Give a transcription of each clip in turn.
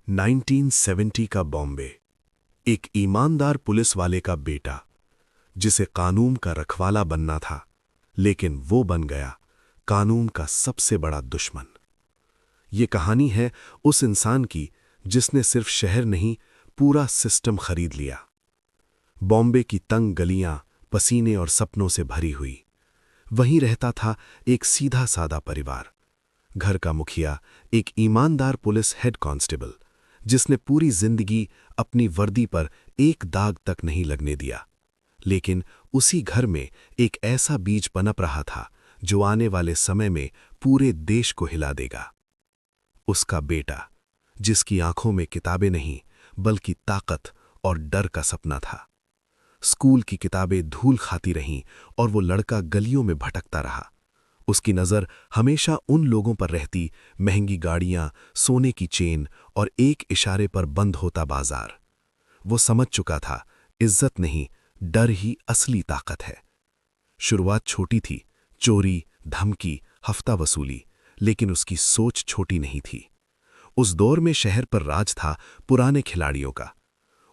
1970 का बॉम्बे। एक ईमानदार पुलिस वाले का बेटा जिसे कानून का रखवाला बनना था, लेकिन वो बन गया कानून का सबसे बड़ा दुश्मन। ये कहानी है उस इंसान की जिसने सिर्फ शहर नहीं, पूरा सिस्टम खरीद लिया। बॉम्बे की तंग गलियां पसीने और सपनों से भरी हुई। वहीं रहता था एक सीधा सादा परिवार। घर का मुखिया, एक ईमानदार पुलिस हेड कांस्टेबल, जिसने पूरी जिंदगी अपनी वर्दी पर एक दाग तक नहीं लगने दिया। लेकिन उसी घर में एक ऐसा बीज पनप रहा था जो आने वाले समय में पूरे देश को हिला देगा। उसका बेटा, जिसकी आंखों में किताबें नहीं बल्कि ताकत और डर का सपना था। स्कूल की किताबें धूल खाती रहीं और वो लड़का गलियों में भटकता रहा। उसकी नज़र हमेशा उन लोगों पर रहती, महंगी गाड़ियां, सोने की चेन और एक इशारे पर बंद होता बाजार। वो समझ चुका था, इज्जत नहीं, डर ही असली ताकत है। शुरुआत छोटी थी, चोरी, धमकी, हफ्ता वसूली, लेकिन उसकी सोच छोटी नहीं थी। उस दौर में शहर पर राज था पुराने खिलाड़ियों का।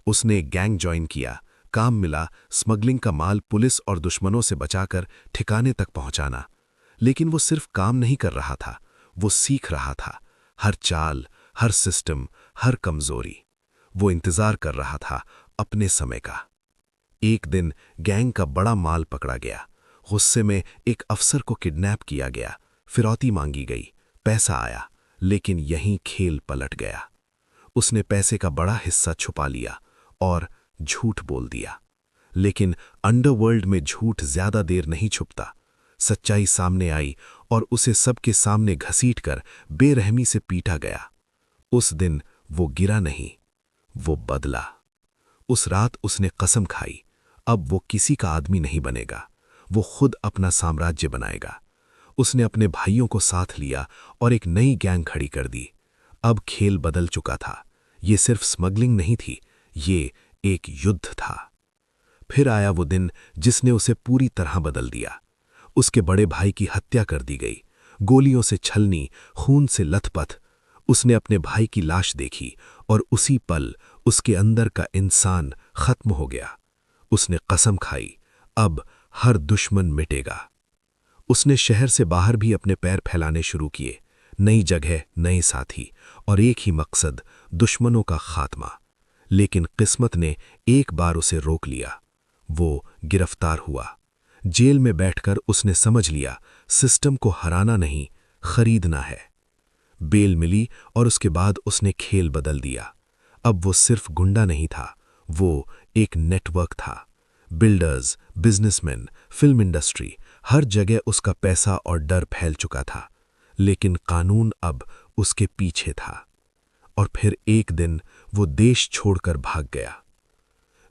उसने एक गैंग ज्वाइन किया, काम मिला, स्मगलिंग का माल पुलिस और दुश्मनों से बचाकर ठिकाने तक पहुंचाना। लेकिन वो सिर्फ काम नहीं कर रहा था, वो सीख रहा था। हर चाल, हर सिस्टम, हर कमजोरी। वो इंतजार कर रहा था अपने समय का। एक दिन गैंग का बड़ा माल पकड़ा गया। गुस्से में एक अफसर को किडनैप किया गया, फिरौती मांगी गई, पैसा आया, लेकिन यहीं खेल पलट गया। उसने पैसे का बड़ा हिस्सा छुपा लिया और झूठ बोल दिया। लेकिन अंडरवर्ल्ड में झूठ ज्यादा देर नहीं छुपता। सच्चाई सामने आई और उसे सबके सामने घसीटकर बेरहमी से पीटा गया। उस दिन वो गिरा नहीं, वो बदला। उस रात उसने कसम खाई, अब वो किसी का आदमी नहीं बनेगा, वो खुद अपना साम्राज्य बनाएगा। उसने अपने भाइयों को साथ लिया और एक नई गैंग खड़ी कर दी। अब खेल बदल चुका था। ये सिर्फ स्मगलिंग नहीं थी, ये एक युद्ध था। फिर आया वो दिन जिसने उसे पूरी तरह बदल दिया। उसके बड़े भाई की हत्या कर दी गई, गोलियों से छलनी, खून से लथपथ। उसने अपने भाई की लाश देखी और उसी पल उसके अंदर का इंसान खत्म हो गया। उसने कसम खाई, अब हर दुश्मन मिटेगा। उसने शहर से बाहर भी अपने पैर फैलाने शुरू किए। नई जगह, नए साथी और एक ही मकसद, दुश्मनों का खात्मा। लेकिन किस्मत ने एक बार उसे रोक लिया। वो गिरफ्तार हुआ। जेल में बैठकर उसने समझ लिया, सिस्टम को हराना नहीं, खरीदना है। बेल मिली और उसके बाद उसने खेल बदल दिया। अब वो सिर्फ गुंडा नहीं था, वो एक नेटवर्क था। बिल्डर्स, बिजनेसमैन, फिल्म इंडस्ट्री, हर जगह उसका पैसा और डर फैल चुका था। लेकिन कानून अब उसके पीछे था। और फिर एक दिन वो देश छोड़कर भाग गया।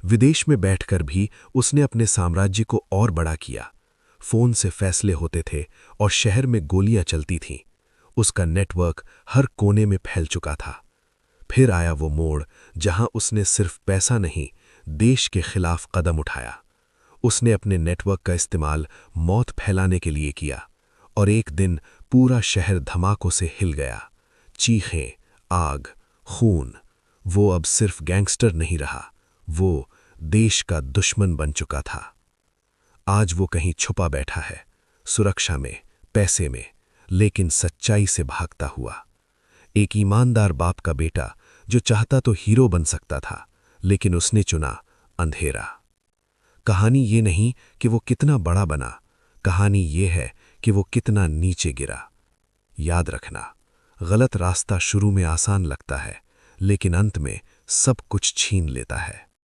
विदेश में बैठकर भी उसने अपने साम्राज्य को और बड़ा किया। फोन से फैसले होते थे और शहर में गोलियां चलती थीं। उसका नेटवर्क हर कोने में फैल चुका था। फिर आया वो मोड़ जहां उसने सिर्फ पैसा नहीं, देश के खिलाफ कदम उठाया। उसने अपने नेटवर्क का इस्तेमाल मौत फैलाने के लिए किया और एक दिन पूरा शहर धमाकों से हिल गया। चीखें, आग, खून। वो अब सिर्फ गैंगस्टर नहीं रहा, वो देश का दुश्मन बन चुका था। आज वो कहीं छुपा बैठा है, सुरक्षा में, पैसे में, लेकिन सच्चाई से भागता हुआ। एक ईमानदार बाप का बेटा जो चाहता तो हीरो बन सकता था, लेकिन उसने चुना अंधेरा। कहानी ये नहीं कि वो कितना बड़ा बना, कहानी ये है कि वो कितना नीचे गिरा। याद रखना, गलत रास्ता शुरू में आसान लगता है, लेकिन अंत में सब कुछ छीन लेता है।